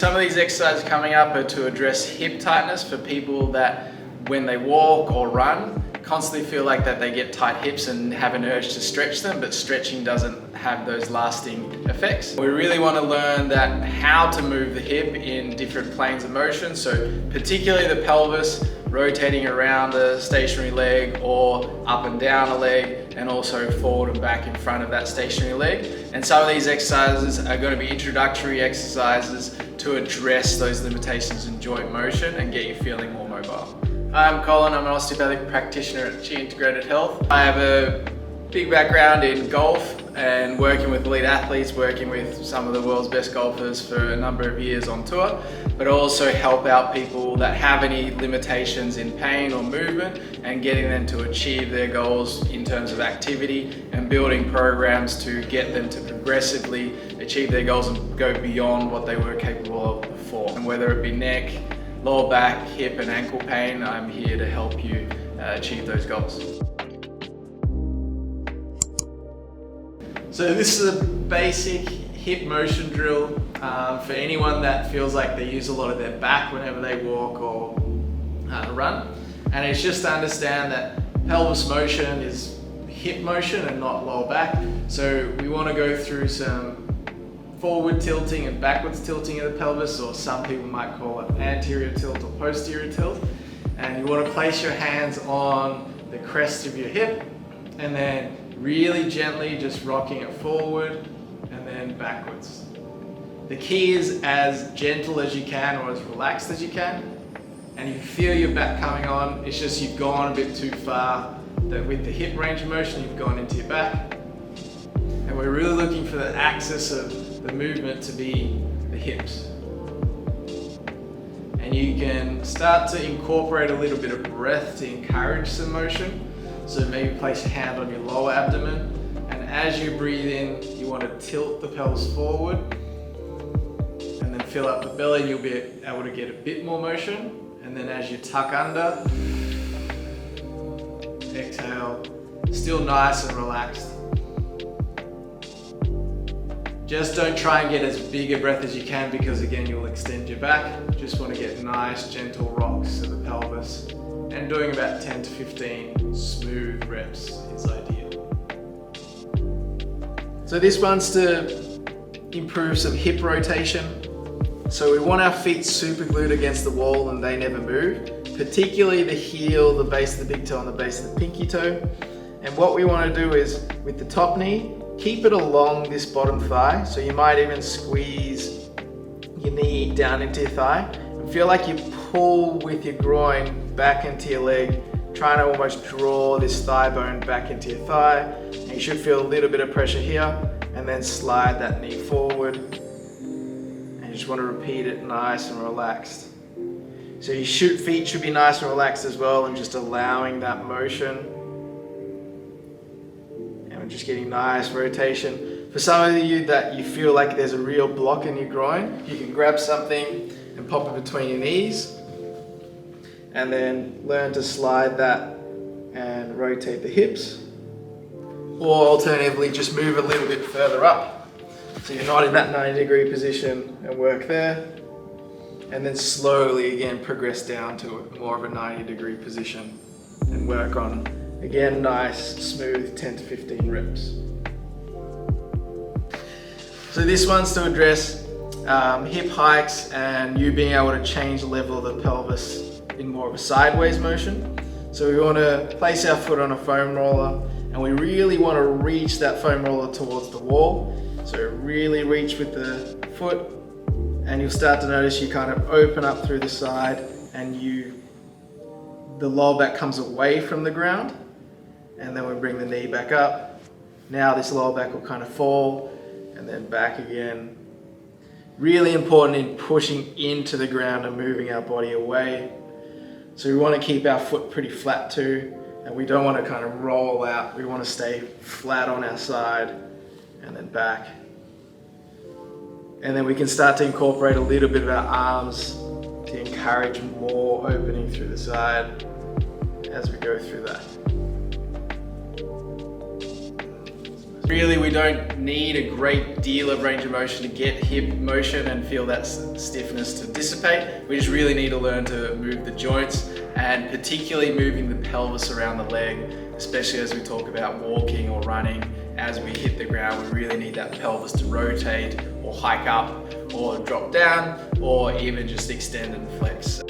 Some of these exercises coming up are to address hip tightness for people that when they walk or run constantly feel like that they get tight hips and have an urge to stretch them, but stretching doesn't have those lasting effects. We really want to learn that how to move the hip in different planes of motion, so particularly the pelvis, rotating around a stationary leg or up and down a leg, and also forward and back in front of that stationary leg. And some of these exercises are going to be introductory exercises to address those limitations in joint motion and get you feeling more mobile. Hi, I'm Colin. I'm an osteopathic practitioner at G Integrated Health. I have a big background in golf and working with elite athletes, working with some of the world's best golfers for a number of years on tour, but also help out people that have any limitations in pain or movement and getting them to achieve their goals in terms of activity and building programs to get them to progressively achieve their goals and go beyond what they were capable of before. And whether it be neck, lower back, hip and ankle pain, I'm here to help you achieve those goals. So this is a basic hip motion drill for anyone that feels like they use a lot of their back whenever they walk or run. And it's just to understand that pelvis motion is hip motion and not lower back. So we want to go through some forward tilting and backwards tilting of the pelvis, or some people might call it anterior tilt or posterior tilt. And you want to place your hands on the crest of your hip and then really gently just rocking it forward and then backwards. The key is as gentle as you can or as relaxed as you can. And you feel your back coming on, it's just you've gone a bit too far, that with the hip range of motion you've gone into your back. And we're really looking for the axis of the movement to be the hips. And you can start to incorporate a little bit of breath to encourage some motion. So maybe place your hand on your lower abdomen, and as you breathe in, you want to tilt the pelvis forward and then fill up the belly, and you'll be able to get a bit more motion. And then as you tuck under, exhale, still nice and relaxed. Just don't try and get as big a breath as you can, because again, you'll extend your back. Just want to get nice, gentle rocks of the pelvis. And doing about 10 to 15 smooth reps is ideal. So this one's to improve some hip rotation. So we want our feet super glued against the wall and they never move, particularly the heel, the base of the big toe and the base of the pinky toe. And what we want to do is, with the top knee, keep it along this bottom thigh. So you might even squeeze your knee down into your thigh and feel like you pull with your groin back into your leg, trying to almost draw this thigh bone back into your thigh. And you should feel a little bit of pressure here, and then slide that knee forward. And you just want to repeat it nice and relaxed. So your feet should be nice and relaxed as well, and just allowing that motion. And we're just getting nice rotation. For some of you that you feel like there's a real block in your groin, you can grab something and pop it between your knees, and then learn to slide that and rotate the hips. Or alternatively, just move a little bit further up, so you're not in that 90-degree position, and work there. And then slowly again progress down to more of a 90-degree position and work on, again, nice, smooth 10 to 15 reps. So this one's to address hip hikes and you being able to change the level of the pelvis in more of a sideways motion. So we want to place our foot on a foam roller, and we really want to reach that foam roller towards the wall. So really reach with the foot, and you'll start to notice you kind of open up through the side, and the lower back comes away from the ground, and then we bring the knee back up. Now this lower back will kind of fall and then back again. Really important in pushing into the ground and moving our body away. So we want to keep our foot pretty flat too, and we don't want to kind of roll out. We want to stay flat on our side and then back. And then we can start to incorporate a little bit of our arms to encourage more opening through the side as we go through that. Really, we don't need a great deal of range of motion to get hip motion and feel that stiffness to dissipate. We just really need to learn to move the joints, and particularly moving the pelvis around the leg, especially as we talk about walking or running. As we hit the ground, we really need that pelvis to rotate or hike up or drop down or even just extend and flex.